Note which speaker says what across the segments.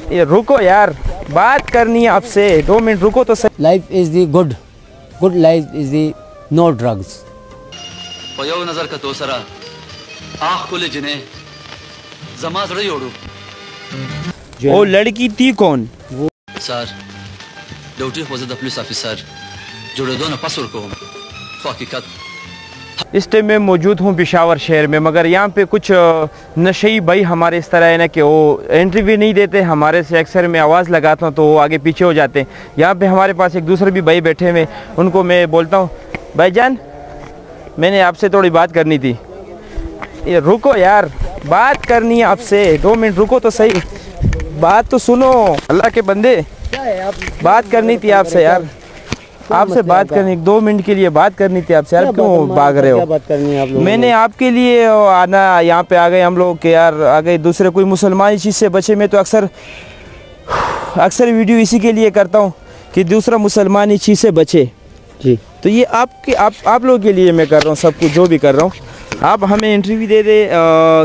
Speaker 1: ये रुको यार, बात करनी है आपसे, 2 मिनट रुको तो सही।
Speaker 2: Life is the good life is the no drugs.
Speaker 3: पयो नजर का तोसरा आँख खुले जिन्हें जमा जड़ी ओढ़ू।
Speaker 1: वो लड़की थी कौन?
Speaker 2: वो
Speaker 3: सर ड्यूटी वजद पुलिस ऑफिसर जुड़े दो न पसुर को हकीकत।
Speaker 1: इस टाइम मैं मौजूद हूँ पेशावर शहर में, मगर यहाँ पे कुछ नशई भाई हमारे इस तरह है ना कि वो इंटरव्यू नहीं देते हमारे से। अक्सर मैं आवाज़ लगाता हूँ तो वो आगे पीछे हो जाते हैं। यहाँ पे हमारे पास एक दूसरे भी भाई बैठे हुए, उनको मैं बोलता हूँ भाईजान मैंने आपसे थोड़ी बात करनी थी। ये रुको यार, बात करनी है आपसे, 2 मिनट रुको तो सही, बात तो सुनो। अल्लाह के बंदे, बात करनी थी आपसे यार, आपसे बात करनी, 2 मिनट के लिए बात करनी थी आपसे यार। क्यों भाग रहे हो?
Speaker 2: बात करनी है आप लोगों?
Speaker 1: मैंने आपके लिए आना, यहाँ पे आ गए हम लोग कि यार आ गए दूसरे कोई मुसलमान चीज़ से बचे। मैं तो अक्सर वीडियो इसी के लिए करता हूँ कि दूसरा मुसलमान चीज़ से बचे
Speaker 2: जी।
Speaker 1: तो ये आप लोगों के लिए मैं कर रहा हूँ, सब कुछ जो भी कर रहा हूँ। आप हमें इंटरव्यू दे दे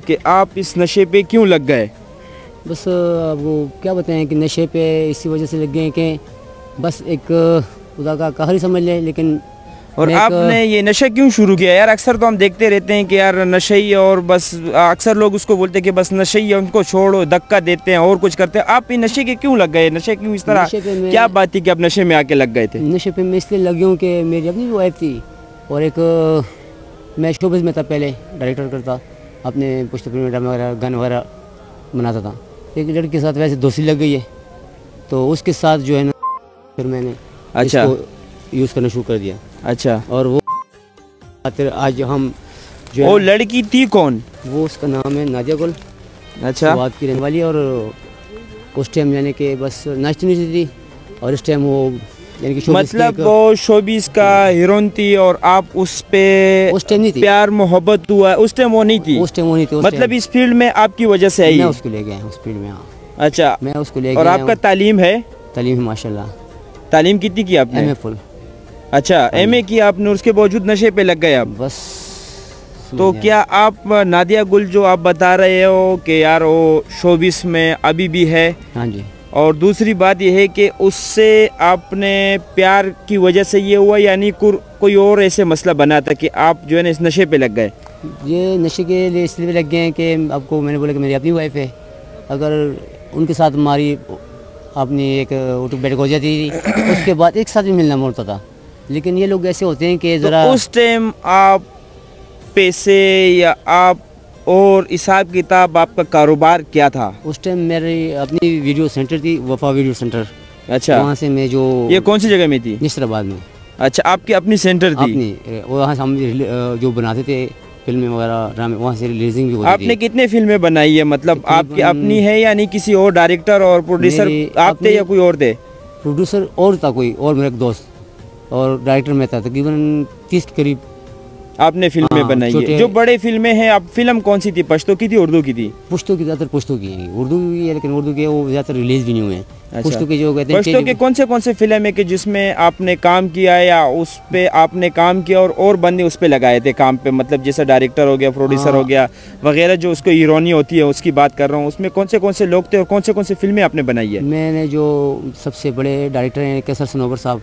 Speaker 1: कि आप इस नशे पे क्यों लग गए।
Speaker 2: बस वो क्या बताएं कि नशे पे इसी वजह से लग गए कि बस एक खुदा का कहर ही समझ लें। लेकिन
Speaker 1: और आपने ये नशा क्यों शुरू किया यार? अक्सर तो हम देखते रहते हैं कि यार नशई, और बस अक्सर लोग उसको बोलते हैं कि बस नशई है, उनको छोड़ो, धक्का देते हैं और कुछ करते हैं। आप ये नशे के क्यों लग गए? नशे क्यों इस तरह, क्या बात थी कि आप नशे में आके लग गए थे?
Speaker 2: नशे पे मैं इसलिए लग गया हूँ कि मेरी अपनी वाइफ थी और एक मैं शोबिज़ में था, पहले डायरेक्टर करता, अपने पुष्ट फिल्म वगैरह गन वगैरह बनाता था। एक लड़के के साथ वैसे दोस्ती लग गई है तो उसके साथ जो है ना फिर मैंने
Speaker 1: अच्छा
Speaker 2: यूज़ करना शुरू कर दिया।
Speaker 1: अच्छा,
Speaker 2: और वो आज हम जो
Speaker 1: वो लड़की थी कौन?
Speaker 2: वो उसका नाम है नादिया गुल।
Speaker 1: अच्छा,
Speaker 2: बात की रहने वाली। और उस टाइम यानी कि बस नाचती नहीं थी और इस टाइम वो यानी कि
Speaker 1: मतलब वो शोबीज़ का हीरोइन थी और आप उस पे
Speaker 2: उस टाइम नहीं थी,
Speaker 1: प्यार मोहब्बत हुआ उस टाइम वो नहीं थी?
Speaker 2: उस टाइम वो नहीं थी।
Speaker 1: मतलब इस फील्ड में आपकी वजह से आई?
Speaker 2: मैं उसको ले गया उस फील्ड में। हाँ
Speaker 1: अच्छा,
Speaker 2: मैं उसको ले गया।
Speaker 1: और आपका तालीम है?
Speaker 2: तालीम माशाल्लाह।
Speaker 1: तालीम कितनी की आपने?
Speaker 2: MA full.
Speaker 1: अच्छा, एमए की आपने, उसके बावजूद नशे पे लग गए आप?
Speaker 2: बस।
Speaker 1: तो क्या आप नादिया गुल जो आप बता रहे हो कि यार वो शोबिस में अभी भी है?
Speaker 2: हाँ जी।
Speaker 1: और दूसरी बात यह है कि उससे आपने प्यार की वजह से ये हुआ, यानी कोई और ऐसे मसला बना था कि आप जो है ना इस नशे पे लग गए?
Speaker 2: ये नशे के लिए इसलिए लग गए हैं कि आपको मैंने बोला कि मेरी अपनी वाइफ है, अगर उनके साथ हमारी अपनी एक उठक बैठक हो जाती थी उसके बाद एक साथ भी मिलना मोड़ता था। लेकिन ये लोग ऐसे होते हैं कि ज़रा
Speaker 1: तो उस टाइम आप पैसे या आप और हिसाब किताब आपका कारोबार क्या था?
Speaker 2: उस टाइम मेरी अपनी वीडियो सेंटर थी, वफा वीडियो सेंटर।
Speaker 1: अच्छा,
Speaker 2: वहाँ से मैं जो
Speaker 1: ये कौन सी जगह में थी?
Speaker 2: निश्तराबाद में।
Speaker 1: अच्छा, आपकी अपनी सेंटर थी?
Speaker 2: अपनी, वहाँ से हम जो बनाते थे फिल्में वगैरह ड्रामे, वहाँ से रिलीजिंग भी होती थी।
Speaker 1: आपने कितने फिल्में बनाई है? मतलब आपकी अपनी है यानी किसी और डायरेक्टर और प्रोड्यूसर आप थे या कोई और थे?
Speaker 2: प्रोड्यूसर और था कोई और, मेरा एक दोस्त, और डायरेक्टर में था। तकरीबन 30 के करीब
Speaker 1: आपने फिल्में बनाई है। जो बड़े फिल्में हैं, आप फिल्म कौन सी थी? पश्तो की थी, उर्दू की थी?
Speaker 2: पुश्तो की, ज़्यादातर पुश्तो की है। उर्दू भी है लेकिन उर्दू के वो ज़्यादातर रिलीज भी नहीं हुए हैं।
Speaker 1: अच्छा।
Speaker 2: पुश्तो के जो कहते हैं,
Speaker 1: पश्तो के कौन से फिल्म है कि जिसमें आपने काम किया है या उस पे आपने काम किया और बंदे उस पे लगाए थे काम पे? मतलब जैसे डायरेक्टर हो गया, प्रोड्यूसर हो गया वगैरह, जो उसको हीरोनी होती है उसकी बात कर रहा हूँ। उसमें कौन से लोग थे और कौन से फिल्में आपने बनाई है?
Speaker 2: मैंने जो सबसे बड़े डायरेक्टर हैं कैसर सनोवर साहब,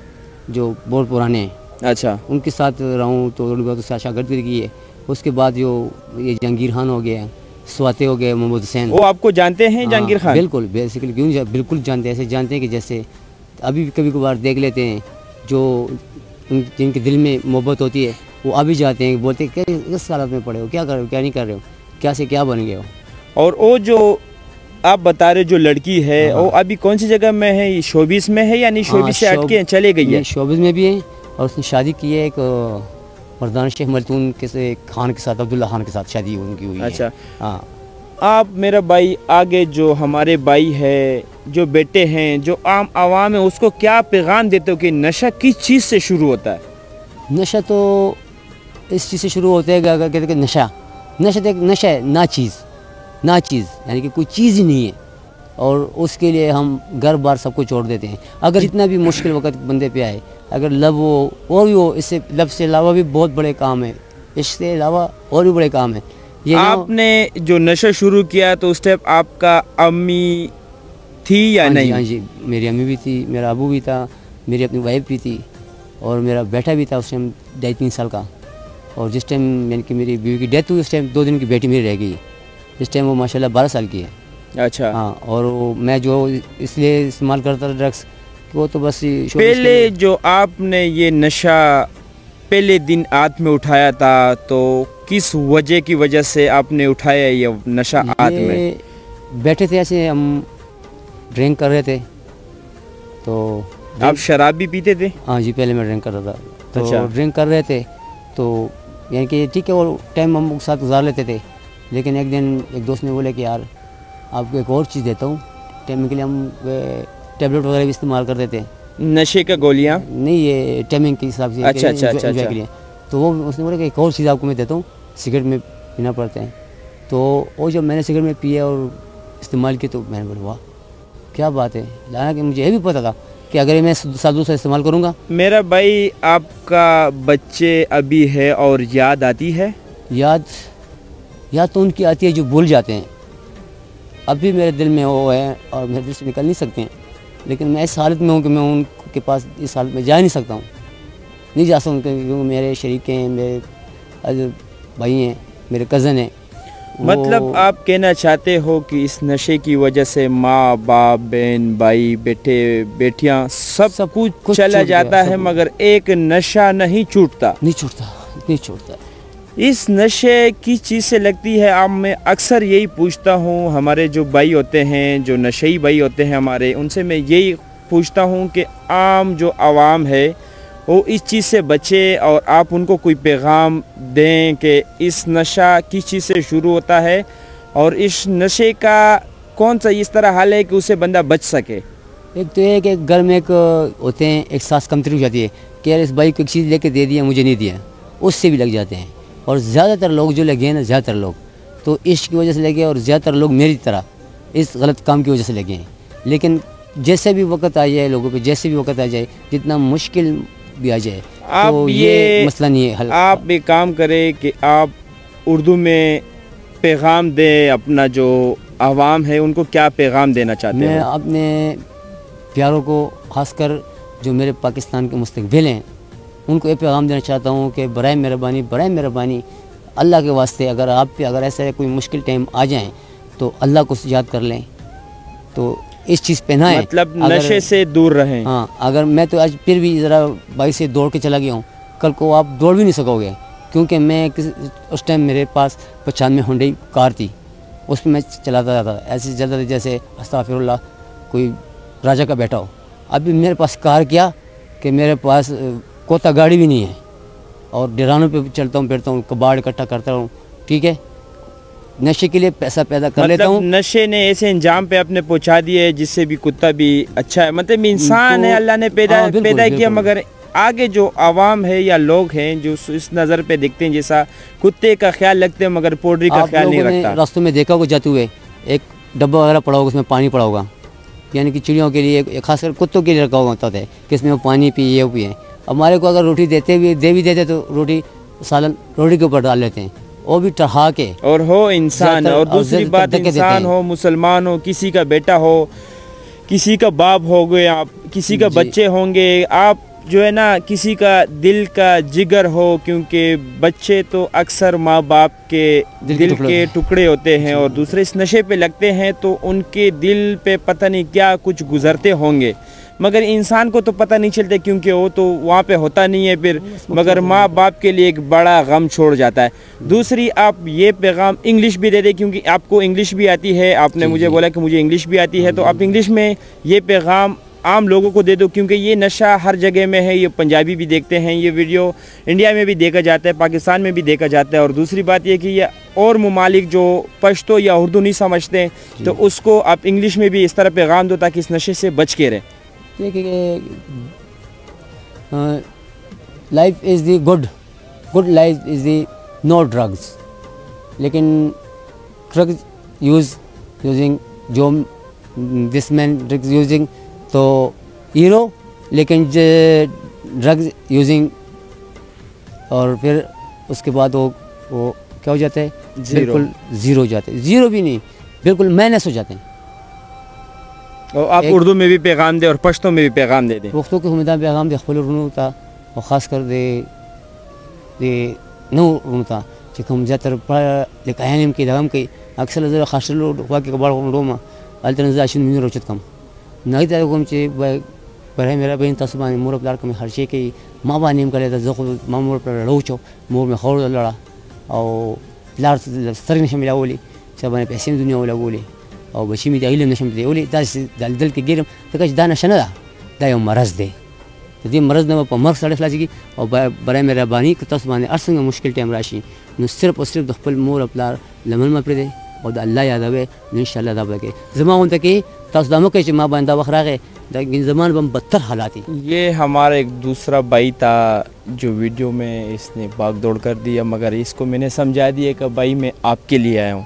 Speaker 2: जो बहुत पुराने हैं,
Speaker 1: अच्छा,
Speaker 2: उनके साथ रहा हूँ तो थोड़ी बहुत उससे शागिर्दी की है। उसके बाद जो ये जहांगीर खान हो गया, स्वाते हो गए, मोहम्मद हुसैन।
Speaker 1: वो आपको जानते हैं जहांगीर खान?
Speaker 2: बिल्कुल, बेसिकली क्यों बिल्कुल जानते हैं। ऐसे जानते हैं कि जैसे अभी भी कभी कभार देख लेते हैं, जो जिनके दिल में मोहब्बत होती है वो अभी जाते हैं, बोलते हैं किस हालत में पड़े हो, क्या कर रहे हो, क्या नहीं कर रहे हो, क्या से क्या बन गए हो।
Speaker 1: और वो जो आप बता रहे जो लड़की है वो अभी कौन सी जगह में है? शोबिस में है यानी शोबिस से हटके चले गई है?
Speaker 2: शोबिस में भी है और उसने शादी की है एक मर्दाना शेख मलतून के खान के साथ, अब्दुल्ला खान के साथ शादी उनकी हुई है।
Speaker 1: अच्छा,
Speaker 2: हाँ।
Speaker 1: आप मेरा भाई आगे जो हमारे भाई है, जो बेटे हैं, जो आम आवाम है, उसको क्या पैगाम देते हो कि नशा किस चीज़ से शुरू होता है?
Speaker 2: नशा तो इस चीज़ से शुरू होता है, अगर कहते हैं नशा तो एक नशा है, ना चीज़ यानी कि कोई चीज़ ही नहीं है। और उसके लिए हम घर बार सबको छोड़ देते हैं। अगर जितना भी मुश्किल वक्त बंदे पे आए, अगर लब हो और भी हो, इससे लब से अलावा भी बहुत बड़े काम है, इससे अलावा और भी बड़े काम है। ये
Speaker 1: आपने जो नशा शुरू किया तो उस टाइम आपका अम्मी थी या
Speaker 2: हाँ जी,
Speaker 1: नहीं?
Speaker 2: हाँ जी, मेरी अम्मी भी थी, मेरा अबू भी था, मेरी अपनी वाइफ भी थी और मेरा बेटा भी था उस टाइम 2.5-3 साल का। और जिस टाइम यानी कि मेरी बीवी की डेथ हुई उस टाइम 2 दिन की बेटी मेरी रह गई। इस टाइम वो माशाल्लाह 12 साल की है।
Speaker 1: अच्छा।
Speaker 2: हाँ, और मैं जो इसलिए इस्तेमाल करता था ड्रग्स, वो तो बस
Speaker 1: पहले जो आपने ये नशा पहले दिन हाथ में उठाया था तो किस वजह से आपने उठाया ये नशा हाथ में?
Speaker 2: बैठे थे ऐसे हम ड्रिंक कर रहे थे तो
Speaker 1: आप शराब भी पीते थे?
Speaker 2: हाँ जी, पहले मैं ड्रिंक कर रहा था तो
Speaker 1: अच्छा।
Speaker 2: ड्रिंक कर रहे थे तो यानी कि ठीक है वो टाइम हम साथ गुजार लेते थे। लेकिन एक दिन एक दोस्त ने बोला कि यार आपको एक और चीज़ देता हूँ। टाइम के लिए हम टैबलेट वगैरह भी इस्तेमाल करते थे।
Speaker 1: नशे का गोलियाँ?
Speaker 2: नहीं, ये टाइमिंग के हिसाब से।
Speaker 1: अच्छा अच्छा अच्छा
Speaker 2: के लिए तो वो उसने बोला कि एक और चीज़ आपको मैं देता हूँ, सिगरेट में पीना पड़ता है। तो वो जब मैंने सिगरेट में पिया और इस्तेमाल की तो मैंने बोला वाह क्या बात है। हालांकि मुझे ये भी पता था कि अगर मैं साधु से इस्तेमाल करूँगा।
Speaker 1: मेरा भाई आपका बच्चे अभी है और याद आती है?
Speaker 2: याद तो उनकी आती है जो भूल जाते हैं। अभी मेरे दिल में वो है और मेरे दिल से निकल नहीं सकते हैं। लेकिन मैं इस हालत में हूँ कि मैं उनके पास इस हालत में जा नहीं सकता हूँ, नहीं जा सकता क्योंकि मेरे शरीके हैं, मेरे भाई हैं, मेरे कज़न हैं।
Speaker 1: मतलब आप कहना चाहते हो कि इस नशे की वजह से माँ बाप बहन भाई बेटे बेटियाँ सब कुछ चला जाता है मगर एक नशा नहीं छूटता?
Speaker 2: नहीं छूटता।
Speaker 1: इस नशे किस चीज़ से लगती है? आप मैं अक्सर यही पूछता हूँ, हमारे जो भाई होते हैं जो नशेई भाई होते हैं हमारे, उनसे मैं यही पूछता हूँ कि आम जो आवाम है वो इस चीज़ से बचे और आप उनको कोई पैगाम दें कि इस नशा किस चीज़ से शुरू होता है और इस नशे का कौन सा इस तरह हाल है कि उससे बंदा बच सके?
Speaker 2: एक तो ये कि घर में एक होते हैं, एक सांस कमतरी हो जाती है कि यार इस भाई को एक चीज़ लेके दे दिया मुझे नहीं दिया, उससे भी लग जाते हैं। और ज़्यादातर लोग जो लगे हैं ना, ज़्यादातर लोग तो इश्क की वजह से लगे और ज़्यादातर लोग मेरी तरह इस गलत काम की वजह से लगे हैं। लेकिन जैसे भी वक्त आ जाए लोगों पे, जैसे भी वक्त आ जाए, जितना मुश्किल भी आ जाए
Speaker 1: आप
Speaker 2: तो ये मसला नहीं है हल।
Speaker 1: आप एक काम करें कि आप उर्दू में पैगाम दें, अपना जो आवाम है उनको क्या पैगाम देना चाहते हैं?
Speaker 2: मैं अपने प्यारों को, खासकर जो मेरे पाकिस्तान के मुस्तकबिल हैं, उनको ये पैगाम देना चाहता हूँ कि बराए मेहरबानी अल्लाह के वास्ते अगर आप पे अगर ऐसा कोई मुश्किल टाइम आ जाए तो अल्लाह को याद कर लें, तो इस चीज़ पे ना है,
Speaker 1: मतलब नशे से दूर रहें।
Speaker 2: हाँ, अगर मैं तो आज फिर भी ज़रा बाइक से दौड़ के चला गया हूँ, कल को आप दौड़ भी नहीं सकोगे क्योंकि मैं उस टाइम मेरे पास 95 हुंडई कार थी, उस पर मैं चलाता था ऐसे चलता था जैसे अस्तगफिरुल्लाह कोई राजा का बेटा हो। अभी मेरे पास कार क्या कि मेरे पास कोता गाड़ी भी नहीं है और डेरानों पे चलता हूँ, फिरता हूँ, कबाड़ इकट्ठा करता हूँ। ठीक है, नशे के लिए पैसा पैदा कर लेता हूँ।
Speaker 1: नशे ने ऐसे इंजाम पे अपने पहुँचा दिए जिससे भी कुत्ता भी अच्छा है, मतलब इंसान
Speaker 2: तो,
Speaker 1: है अल्लाह ने पैदा किया, मगर आगे जो आवाम है या लोग हैं जो इस नज़र पे देखते हैं जैसा कुत्ते का ख्याल रखते हैं मगर पोल्ट्री का ख्याल नहीं रखता।
Speaker 2: रास्तों में देखा होगा जाते हुए एक डब्बा वगैरह पड़ा होगा, उसमें पानी पड़ा होगा, यानी कि चिड़ियों के लिए, खासकर कुत्तों के लिए रखा हुआ होता है कि इसमें वो पानी पिए वो पिए। हमारे को अगर रोटी दे भी देते तो रोटी सालन रोटी के ऊपर डाल लेते हैं, वो भी टहा के।
Speaker 1: और हो इंसान, और दूसरी बात इंसान हो, मुसलमान हो, किसी का बेटा हो, किसी का बाप हो गए, आप किसी का बच्चे होंगे, आप जो है ना किसी का दिल का जिगर हो, क्योंकि बच्चे तो अक्सर माँ बाप के दिल के टुकड़े होते हैं और दूसरे इस नशे पे लगते हैं तो उनके दिल पे पता नहीं क्या कुछ गुजरते होंगे, मगर इंसान को तो पता नहीं चलता क्योंकि वो तो वहाँ पे होता नहीं है फिर, मगर माँ बाप के लिए एक बड़ा गम छोड़ जाता है। दूसरी आप ये पैगाम इंग्लिश भी दे दे क्योंकि आपको इंग्लिश भी आती है, आपने मुझे बोला कि मुझे इंग्लिश भी आती है, तो आप इंग्लिश में ये पैगाम आम लोगों को दे दो क्योंकि ये नशा हर जगह में है। ये पंजाबी भी देखते हैं, ये वीडियो इंडिया में भी देखा जाता है, पाकिस्तान में भी देखा जाता है। और दूसरी बात ये कि ये और ममालिक जो पश्तो या उर्दू नहीं समझते तो उसको आप इंग्लिश में भी इस तरह पैगाम दो ताकि इस नशे से बच के रहें।
Speaker 2: Life is the good life is the no drugs, लेकिन ड्रग्स यूजिंग जो दिस मैन ड्रग्स यूजिंग तो हीरो, लेकिन ड्रग्स यूजिंग और फिर उसके बाद वो क्या हो जाता है, बिल्कुल ज़ीरो हो जाते हैं। ज़ीरो भी नहीं, बिल्कुल माइनस हो जाते हैं।
Speaker 1: और आप उर्दू में भी पैगाम दें और पश्तो में भी पैगाम दे दें।
Speaker 2: वक्तों के हमदा पैगाम दे खपल रुनो था और ख़ास कर दे नो रुनो था कि हम ज़्यादातर पढ़ा लिखाया के दम के अक्सर ज़रा खास लो वाक़ई कबाड़ रोमा अल्तरज़ाशन में रोचत कम नहीं था को मुझे पर मेरा बहन तस्बान मोर प्लार के हर चीज़ के माँ बाप नेम करे था जो माँ मोर पर रोचो मोर में खौर लड़ा और प्लार सर नशे में लाओली सब ने पैसे में दुनिया वाला बोले और बच्ची में दाइल नशे में बोले दास दल के गिरम तो कच दाना शना दा यो मरज दे तो ये मरज ने पर मर्क साढ़े फ्लाजी की और बराए मेरा बानी के तस्बान अरसंग मुश्किल टाइम राशि न सिर्फ और सिर्फ दखल मोर प्लार लमन में पड़े और अल्लाह याद आवे इंशाल्लाह दाब लगे जमा उन तक तस्दामों के माँ बंदा वखरा गए लेकिन ज़मान बम बदतर हालात।
Speaker 1: ये हमारा एक दूसरा भाई था जो वीडियो में इसने भाग दौड़ कर दिया, मगर इसको मैंने समझा दिया कि भाई मैं आपके लिए आया हूँ,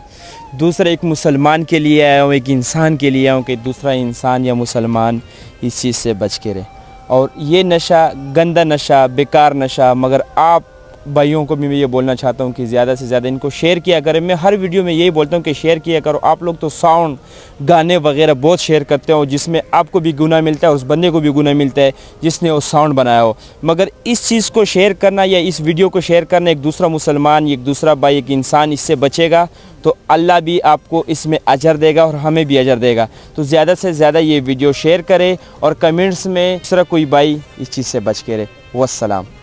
Speaker 1: दूसरा एक मुसलमान के लिए आया हूँ, एक इंसान के लिए आया हूँ कि दूसरा इंसान या मुसलमान इस चीज़ से बच के रहे। और ये नशा गंदा नशा, बेकार नशा, मगर आप भाइयों को भी मैं ये बोलना चाहता हूँ कि ज़्यादा से ज़्यादा इनको शेयर किया करें। मैं हर वीडियो में यही बोलता हूँ कि शेयर किया करो। आप लोग तो साउंड गाने वगैरह बहुत शेयर करते हो जिसमें आपको भी गुनाह मिलता है और उस बंदे को भी गुनाह मिलता है जिसने वो साउंड बनाया हो। मगर इस चीज़ को शेयर करना या इस वीडियो को शेयर करना, एक दूसरा मुसलमान, एक दूसरा भाई, एक इंसान इससे बचेगा तो अल्लाह भी आपको इसमें अजर देगा और हमें भी अजर देगा। तो ज़्यादा से ज़्यादा ये वीडियो शेयर करें और कमेंट्स में दूसरा कोई भाई इस चीज़ से बच के रहे। वस्सलाम।